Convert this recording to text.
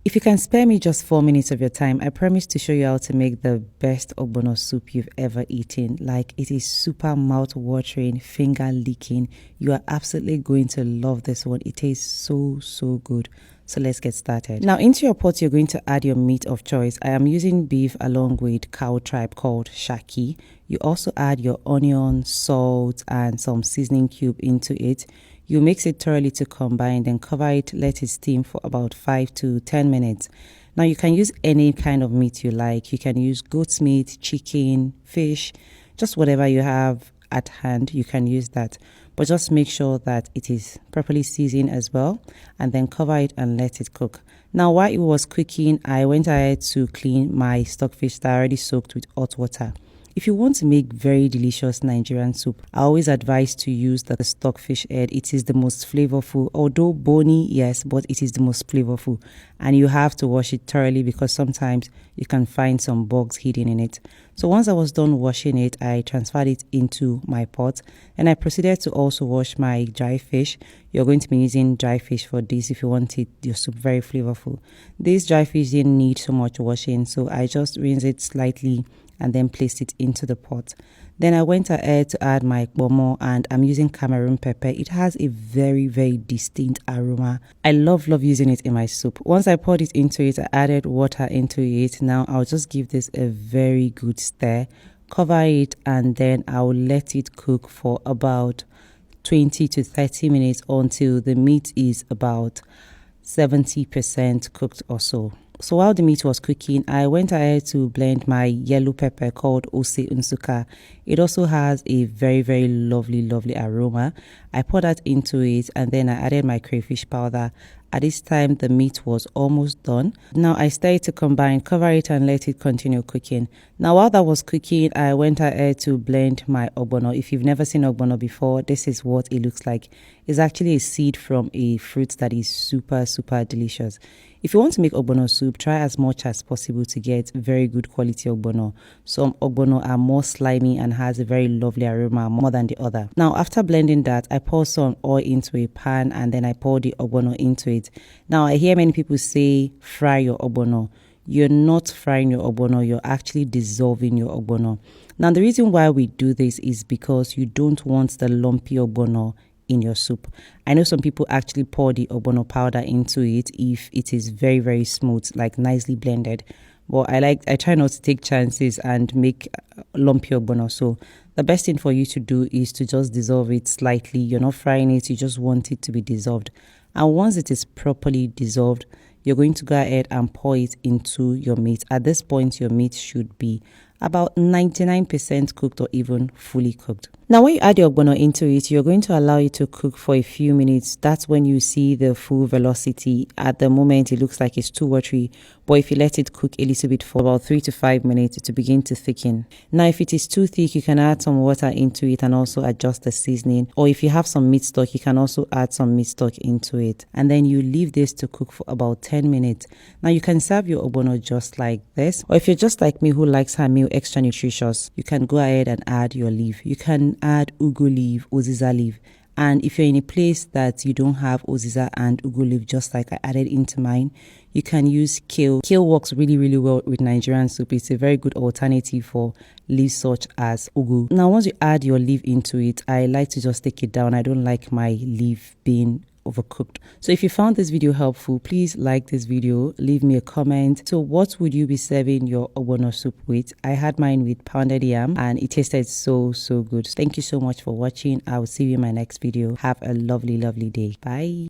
If you can spare me just 4 minutes of your time, I promise to show you how to make the best ogbono soup you've ever eaten. Like, it is super mouth-watering, finger-licking. You are absolutely going to love this one. It tastes so good. So let's get started. Now, into your pot, you're going to add your meat of choice. I am using beef along with cow tripe called shaki. You also add your onion, salt, and some seasoning cube into it. You mix it thoroughly to combine, then cover it, let it steam for about 5 to 10 minutes. Now, you can use any kind of meat you like. You can use goat's meat, chicken, fish, just whatever you have at hand, you can use that. But just make sure that it is properly seasoned as well, and then cover it and let it cook. Now, while it was cooking, I went ahead to clean my stockfish that I already soaked with hot water. If you want to make very delicious Nigerian soup, I always advise to use the stockfish head. It is the most flavorful, although bony, yes, but it is the most flavorful. And you have to wash it thoroughly because sometimes you can find some bugs hidden in it. So once I was done washing it, I transferred it into my pot. And I proceeded to also wash my dry fish. You're going to be using dry fish for this if you want your soup very flavorful. This dry fish didn't need so much washing, so I just rinsed it slightly and then placed it into the pot. Then I went ahead to add my Ogbono, and I'm using Cameroon pepper. It has a very distinct aroma. I love using it in my soup. Once I poured it into it, I added water into it. Now I'll just give this a very good stir, cover it, and then I'll let it cook for about 20 to 30 minutes until the meat is about 70% cooked or so. So while the meat was cooking, I went ahead to blend my yellow pepper called Ose Unsuka. It also has a very lovely aroma. I poured that into it, and then I added my crayfish powder. At this time, the meat was almost done. Now I started to combine, cover it, and let it continue cooking. Now while that was cooking, I went ahead to blend my ogbono. If you've never seen ogbono before, this is what it looks like. It's actually a seed from a fruit that is super delicious. If you want to make ogbono soup, try as much as possible to get very good quality ogbono. Some ogbono are more slimy and has a very lovely aroma more than the other. Now after blending that, I poured some oil into a pan, and then I poured the ogbono into it. Now I hear many people say fry your ogbono. You're not frying your ogbono, you're actually dissolving your ogbono. Now the reason why we do this is because you don't want the lumpy ogbono in your soup. I know some people actually pour the ogbono powder into it if it is very smooth, like nicely blended. But I try not to take chances and make lumpy ogbono. So the best thing for you to do is to just dissolve it slightly. You're not frying it, you just want it to be dissolved. And once it is properly dissolved, you're going to go ahead and pour it into your meat. At this point, your meat should be about 99% cooked or even fully cooked. Now when you add your ogbono into it, you're going to allow it to cook for a few minutes. That's when you see the full velocity. At the moment, it looks like it's too watery, but if you let it cook a little bit for about 3 to 5 minutes, to begin to thicken. Now if it is too thick, you can add some water into it and also adjust the seasoning. Or if you have some meat stock, you can also add some meat stock into it. And then you leave this to cook for about 10 minutes. Now you can serve your ogbono just like this. Or if you're just like me who likes her meal extra nutritious, you can go ahead and add your leaf. You can add ugu leaf, uziza leaf. And if you're in a place that you don't have uziza and ugu leaf, just like I added into mine, you can use kale. Kale works really well with Nigerian soup. It's a very good alternative for leaves such as ugu. Now once you add your leaf into it, I like to just take it down. I don't like my leaf being overcooked. So if you found this video helpful, please like this video, leave me a comment. So what would you be serving your ogbono soup with? I had mine with pounded yam and it tasted so good. Thank you so much for watching. I will see you in my next video. Have a lovely day. Bye.